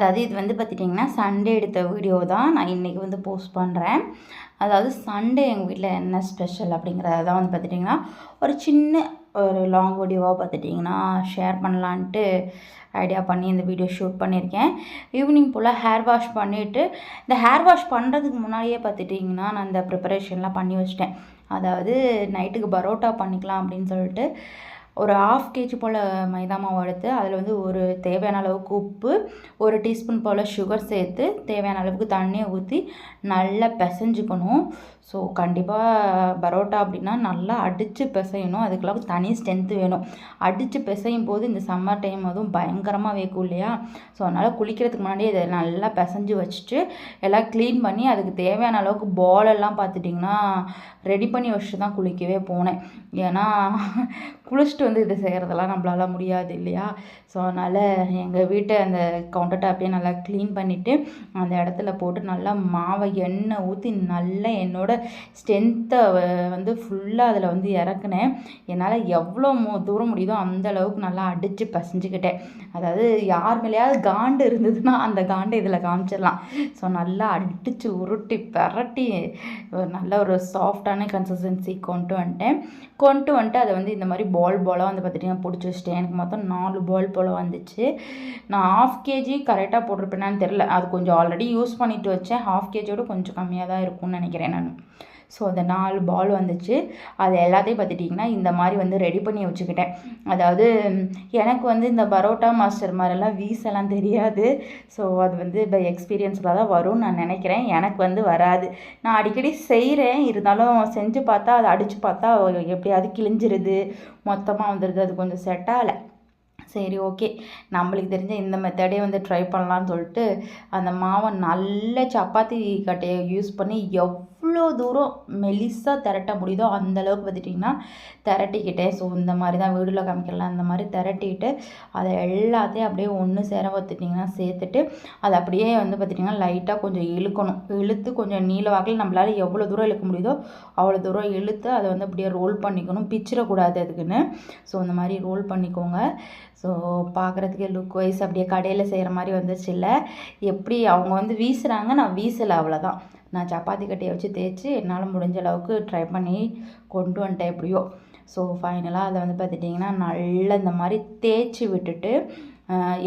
அதாவது இது வந்து பார்த்துட்டிங்கன்னா சண்டே எடுத்த வீடியோ தான் நான் இன்றைக்கி வந்து போஸ்ட் பண்ணுறேன். அதாவது சண்டே எங்கள் வீட்டில் என்ன ஸ்பெஷல் அப்படிங்கிறத தான் வந்து பார்த்துட்டிங்கன்னா ஒரு சின்ன ஒரு லாங் வீடியோவாக பார்த்துட்டிங்கன்னா ஷேர் பண்ணலான்ட்டு ஐடியா பண்ணி இந்த வீடியோ ஷூட் பண்ணியிருக்கேன். ஈவினிங் போல் ஹேர் வாஷ் பண்ணிவிட்டு இந்த ஹேர் வாஷ் பண்ணுறதுக்கு முன்னாடியே பார்த்துட்டிங்கன்னா நான் இந்த ப்ரிப்பரேஷன்லாம் பண்ணி வச்சிட்டேன். அதாவது நைட்டுக்கு பரோட்டா பண்ணிக்கலாம் அப்படின்னு சொல்லிட்டு ஒரு 1/2 kg போல் மைதா மாவு எடுத்து அதில் வந்து ஒரு தேவையான அளவுக்கு உப்பு, 1 டீஸ்பூன் போல் சுகர் சேர்த்து தேவையான அளவுக்கு தண்ணியை ஊற்றி நல்லா பிசைஞ்சுக்கணும். ஸோ கண்டிப்பாக பரோட்டா அப்படின்னா நல்லா அடித்து பிசையணும். அதுக்கெல்லாம் தனி ஸ்ட்ரென்த்து வேணும். அடித்து பிசையும் போது இந்த சம்மர் டைம் அதுவும் பயங்கரமாக வேக்கும் இல்லையா? ஸோ அதனால் குளிக்கிறதுக்கு முன்னாடியே இதை நல்லா பிசைஞ்சு வச்சுட்டு எல்லாம் க்ளீன் பண்ணி அதுக்கு தேவையான அளவுக்கு பாலெல்லாம் பார்த்துட்டிங்கன்னா ரெடி பண்ணி வச்சுட்டு தான் குளிக்கவே போனேன். ஏன்னா குளிச்சுட்டு வந்து இது செய்கிறதெல்லாம் நம்மளால முடியாது இல்லையா? ஸோ அதனால் எங்கள் வீட்டை அந்த கவுண்டர் டாப்பையே நல்லா க்ளீன் பண்ணிவிட்டு அந்த இடத்துல போட்டு நல்லா மாவை எண்ணெய் ஊற்றி நல்லா என்னோடய ஸ்ட்ரென்த்தை வந்து ஃபுல்லாக அதில் வந்து இறக்குனேன். என்னால் எவ்வளோ தூரம் முடியுதோ அந்த அளவுக்கு நல்லா அடித்து பசைஞ்சுக்கிட்டேன். அதாவது யார் மேலேயாவது காண்டு இருந்ததுன்னா அந்த காண்டை இதில் காமிச்சிடலாம். ஸோ நல்லா அடித்து உருட்டி பரட்டி நல்ல ஒரு சாஃப்டான கன்சிஸ்டன்சி கொண்டு வந்துட்டு அதை வந்து இந்த மாதிரி பாலாக வந்து பார்த்துட்டிங்கன்னா பிடிச்சி வச்சிட்டேன். எனக்கு மொத்தம் 4 பால் போல் வந்துச்சு. நான் 1/2 kg கரெக்டாக போட்டிருப்பேனான்னு தெரில. அது கொஞ்சம் ஆல்ரெடி யூஸ் பண்ணிட்டு வச்சேன். 1/2 kg கொஞ்சம் கம்மியாக தான் இருக்கும்னு நினைக்கிறேன் நான். ஸோ அந்த 4 பால் வந்துச்சு. அது எல்லாத்தையும் பார்த்துட்டிங்கன்னா இந்த மாதிரி வந்து ரெடி பண்ணி வச்சுக்கிட்டேன். அதாவது எனக்கு வந்து இந்த பரோட்டா மாஸ்டர் மாதிரிலாம் வீசெல்லாம் தெரியாது. ஸோ அது வந்து பை எக்ஸ்பீரியன்ஸில் தான் வரும்னு நான் நினைக்கிறேன். எனக்கு வந்து வராது. நான் அடிக்கடி செய்கிறேன். இருந்தாலும் செஞ்சு பார்த்தா அதை அடித்து பார்த்தா எப்படியாவது கிழிஞ்சிருது, மொத்தமாக வந்துடுது. அது கொஞ்சம் செட் ஆகலை. சரி ஓகே, நம்மளுக்கு தெரிஞ்ச இந்த மெத்தடே வந்து ட்ரை பண்ணலான்னு சொல்லிட்டு அந்த மாவை நல்ல சப்பாத்தி கட்டையை யூஸ் பண்ணி எவ்வளோ தூரம் மெலிசாக திரட்ட முடியுதோ அந்தளவுக்கு பார்த்துட்டிங்கன்னா திரட்டிக்கிட்டேன். ஸோ இந்த மாதிரி தான் வீடியோவில் காமிக்கலாம். அந்த மாதிரி திரட்டிக்கிட்டு அதை எல்லாத்தையும் அப்படியே ஒன்று சேர பார்த்துட்டிங்கன்னா சேர்த்துட்டு அதை அப்படியே வந்து பார்த்திட்டிங்கன்னா லைட்டாக கொஞ்சம் இழுக்கணும். இழுத்து கொஞ்சம் நீல வாக்கில் நம்மளால் எவ்வளோ தூரம் இழுக்க முடியுதோ அவ்வளோ தூரம் இழுத்து அதை வந்து அப்படியே ரோல் பண்ணிக்கணும். பிச்சிடக்கூடாது அதுக்குன்னு. ஸோ இந்த மாதிரி ரோல் பண்ணிக்கோங்க. ஸோ பார்க்குறதுக்கே லுக் வைஸ் அப்படியே கடையில் செய்கிற மாதிரி வந்துச்சு இல்லை? எப்படி அவங்க வந்து வீசுகிறாங்க, நான் வீசலை, அவ்வளோதான். நான் சப்பாத்தி கட்டையை வச்சு தேய்ச்சி என்னால் முடிஞ்ச அளவுக்கு ட்ரை பண்ணி கொண்டு வந்துட்டேன் எப்படியோ. ஸோ ஃபைனலாக அதை வந்து பார்த்துட்டிங்கன்னா நல்லா இந்த மாதிரி தேய்ச்சி விட்டுட்டு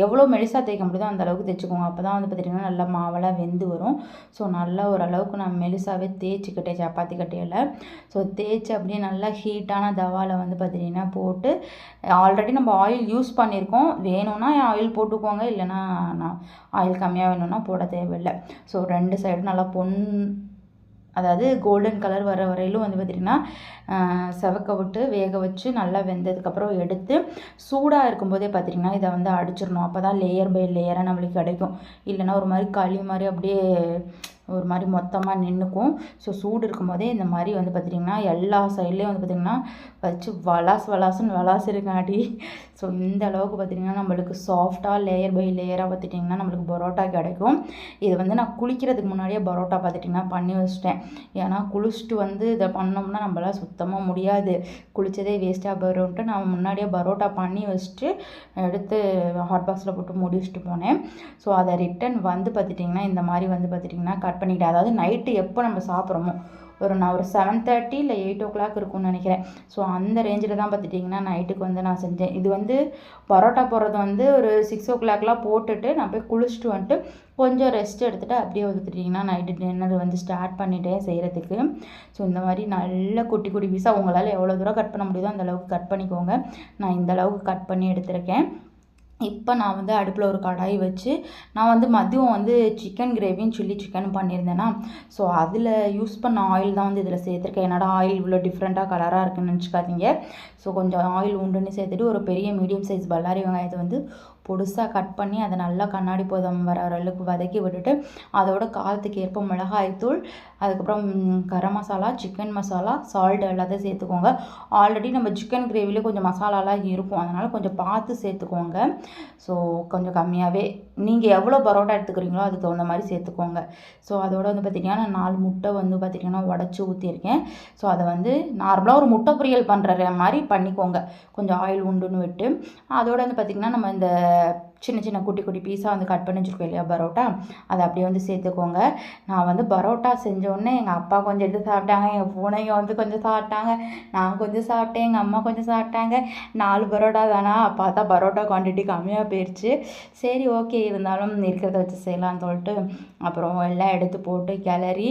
எவ்வளோ மெலிசாக தேய்க்க முடியுதோ அந்த அளவுக்கு தேய்ச்சிக்கோங்க. அப்போ தான் வந்து பார்த்திங்கன்னா நல்லா மாவெல்லாம் வெந்து வரும். ஸோ நல்லா ஓரளவுக்கு நான் மெலிசாகவே தேய்ச்சிக்கிட்டேன் சப்பாத்தி கட்டையில். ஸோ தேய்ச்சி அப்படியே நல்லா ஹீட்டான தவாவில் வந்து பார்த்திங்கன்னா போட்டு ஆல்ரெடி நம்ம ஆயில் யூஸ் பண்ணியிருக்கோம். வேணும்னா ஆயில் போட்டுக்கோங்க, இல்லைனா நான் ஆயில் கம்மியாக வேணும்னா போட தேவையில்லை. ஸோ 2 சைடும் நல்லா அதாவது கோல்டன் கலர் வர வரையிலும் வந்து பார்த்திங்கன்னா செவக்க விட்டு வேக வச்சு நல்லா வெந்ததுக்கப்புறம் எடுத்து சூடாக இருக்கும்போதே பார்த்திங்கன்னா இதை வந்து அடிச்சிடணும். அப்போ தான் லேயர் பை லேயராக நம்மளுக்கு கிடைக்கும். இல்லைன்னா ஒரு மாதிரி களி மாதிரி அப்படியே ஒரு மாதிரி மொத்தமாக நின்றுக்கும். ஸோ சூடு இருக்கும்போதே இந்த மாதிரி வந்து பார்த்திங்கன்னா எல்லா சைட்லேயும் வந்து பார்த்திங்கன்னா வச்சு வலாசுன்னு வலாசிருக்காடி. ஸோ இந்த அளவுக்கு பார்த்திங்கன்னா நம்மளுக்கு சாஃப்டாக லேயர் பை லேயராக பார்த்துட்டிங்கன்னா நம்மளுக்கு பரோட்டா கிடைக்கும். இது வந்து நான் குளிக்கிறதுக்கு முன்னாடியே பரோட்டா பார்த்துட்டிங்கன்னா பண்ணி வச்சிட்டேன். ஏன்னா குளிச்சுட்டு வந்து இதை பண்ணோம்னா நம்மளால் சுத்தமாக முடியாது, குளித்ததே வேஸ்ட்டாக போயிடும்ட்டு நான் முன்னாடியே பரோட்டா பண்ணி வச்சுட்டு எடுத்து ஹாட் பாக்ஸில் போட்டு மூடி வச்சுட்டு போனேன். ஸோ அதை ரிட்டன் வந்து பார்த்துட்டிங்கன்னா இந்த மாதிரி வந்து பார்த்துட்டிங்கன்னா கட் பண்ணிக்கிட்டேன். அதாவது நைட்டு எப்போ நம்ம சாப்பிட்றோமோ நான் ஒரு 7:30 இல்லை 8 o'clock இருக்கும்னு நினைக்கிறேன். ஸோ அந்த ரேஞ்சில் தான் பார்த்துட்டிங்கன்னா நைட்டுக்கு வந்து நான் செஞ்சேன். இது வந்து பரோட்டா போடுறது வந்து ஒரு 6 o'clockலாம் போட்டுட்டு நான் போய் குளிச்சுட்டு வந்துட்டு கொஞ்சம் ரெஸ்ட் எடுத்துகிட்டு அப்படியே வந்துட்டிங்கன்னா நைட்டு டின்னர் வந்து ஸ்டார்ட் பண்ணிட்டேன் செய்கிறதுக்கு. ஸோ இந்த மாதிரி நல்ல குட்டி குட்டி பீஸாக உங்களால் எவ்வளோ தூரம் கட் பண்ண முடியுதோ அந்த அளவுக்கு கட் பண்ணிக்கோங்க. நான் இந்த அளவுக்கு கட் பண்ணி எடுத்திருக்கேன். இப்போ நான் வந்து அடுப்பில் ஒரு கடாய் வச்சு நான் வந்து மதியம் வந்து சிக்கன் கிரேவியும் சில்லி சிக்கனும் பண்ணியிருந்தேன்னா, ஸோ அதில் யூஸ் பண்ண ஆயில் தான் வந்து இதில் சேர்த்துருக்கேன். என்னோட ஆயில் இவ்வளோ டிஃப்ரெண்ட்டாக கலராக இருக்குன்னு நினச்சிக்காதீங்க. ஸோ கொஞ்சம் ஆயில் உண்டுன்னு சேர்த்துட்டு ஒரு பெரிய மீடியம் சைஸ் பல்லாரி வெங்காயத்தை வந்து பொடுசாக கட் பண்ணி அதை நல்லா கண்ணாடி பதம் வர அளவுக்கு வதக்கி விட்டுட்டு அதோட காரத்துக்கு ஏற்ப மிளகாய்த்தூள், அதுக்கப்புறம் கரம் மசாலா, சிக்கன் மசாலா, சால்ட் எல்லாத்தையும் சேர்த்துக்கோங்க. ஆல்ரெடி நம்ம சிக்கன் கிரேவிலே கொஞ்சம் மசாலாலாம் இருக்கும், அதனால் கொஞ்சம் பார்த்து சேர்த்துக்கோங்க. ஸோ கொஞ்சம் கம்மியாகவே நீங்கள் எவ்வளோ பரோட்டா எடுத்துக்கிறீங்களோ அதுக்கு தகுந்த மாதிரி சேர்த்துக்கோங்க. ஸோ அதோட வந்து பார்த்திங்கன்னா நான் 4 முட்டை வந்து பார்த்திங்கன்னா உடச்சி ஊற்றியிருக்கேன். ஸோ அதை வந்து நார்மலாக ஒரு முட்டை பொரியல் பண்ணுற மாதிரி பண்ணிக்கோங்க, கொஞ்சம் ஆயில் உண்டுன்னு விட்டு. அதோடு வந்து பார்த்திங்கன்னா நம்ம இந்த சின்ன சின்ன குட்டி குட்டி பீஸாக வந்து கட் பண்ணி வச்சுருக்கோம் இல்லையா பரோட்டா, அதை அப்படியே வந்து சேர்த்துக்கோங்க. நான் வந்து பரோட்டா செஞ்சோடனே எங்கள் அப்பா கொஞ்சம் எடுத்து சாப்பிட்டாங்க, எங்கள் பூனைங்க வந்து கொஞ்சம் சாப்பிட்டாங்க, நான் கொஞ்சம் சாப்பிட்டேன், எங்கள் அம்மா கொஞ்சம் சாப்பிட்டாங்க. 4 பரோட்டா தானா, பார்த்தா பரோட்டா குவான்டிட்டி கம்மியாக போயிடுச்சு. சரி ஓகே, இருந்தாலும் இருக்கிறத வச்சு செய்யலான்னு சொல்லிட்டு அப்புறம் எல்லாம் எடுத்து போட்டு கிளறி,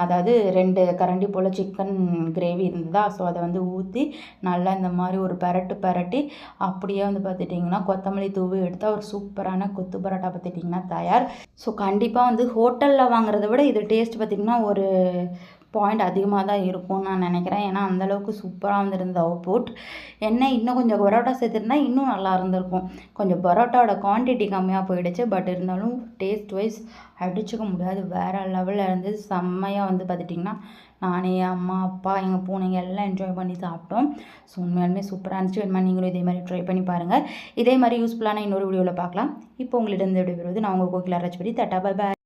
அதாவது 2 கரண்டி போல் சிக்கன் கிரேவி இருந்ததா, ஸோ அதை வந்து ஊற்றி நல்லா இந்த மாதிரி ஒரு பரட்டி அப்படியே வந்து பார்த்துட்டிங்கன்னா கொத்தமல்லி தூவி எடுத்தால் ஒரு சூப்பரான கொத்து பரோட்டா பார்த்துட்டிங்கன்னா தயார். ஸோ கண்டிப்பாக வந்து ஹோட்டலில் வாங்குறத விட இது டேஸ்ட் பார்த்திங்கன்னா ஒரு பாயிண்ட் அதிகமாக தான் இருக்கும்னு நான் நினைக்கிறேன். ஏன்னா அந்தளவுக்கு சூப்பராக வந்துருந்த அவுட்புட். என்ன இன்னும் கொஞ்சம் பரோட்டா சேர்த்துருந்தா இன்னும் நல்லா இருந்திருக்கும். கொஞ்சம் பரோட்டாவோட குவான்டிட்டி கம்மியாக போயிடுச்சு. பட் இருந்தாலும் டேஸ்ட் வைஸ் அடிச்சுக்க முடியாது, வேறு லெவலில் இருந்தது. செம்மையாக வந்து பார்த்துட்டிங்கன்னா நானே, அம்மா, அப்பா, எங்கள் பூனைங்க எல்லாம் என்ஜாய் பண்ணி சாப்பிட்டோம். ஸோ உண்மையாலுமே சூப்பராக இருந்துச்சு. வேணுமா நீங்களும் இதே மாதிரி ட்ரை பண்ணி பாருங்கள். இதே மாதிரி யூஸ்ஃபுல்லான இன்னொரு வீடியோவில் பார்க்கலாம். இப்போ உங்களிடம் விடைபெறுவது நான் உங்கள் கோகிலா ராஜ்பதி. டாடா, பை பாய்.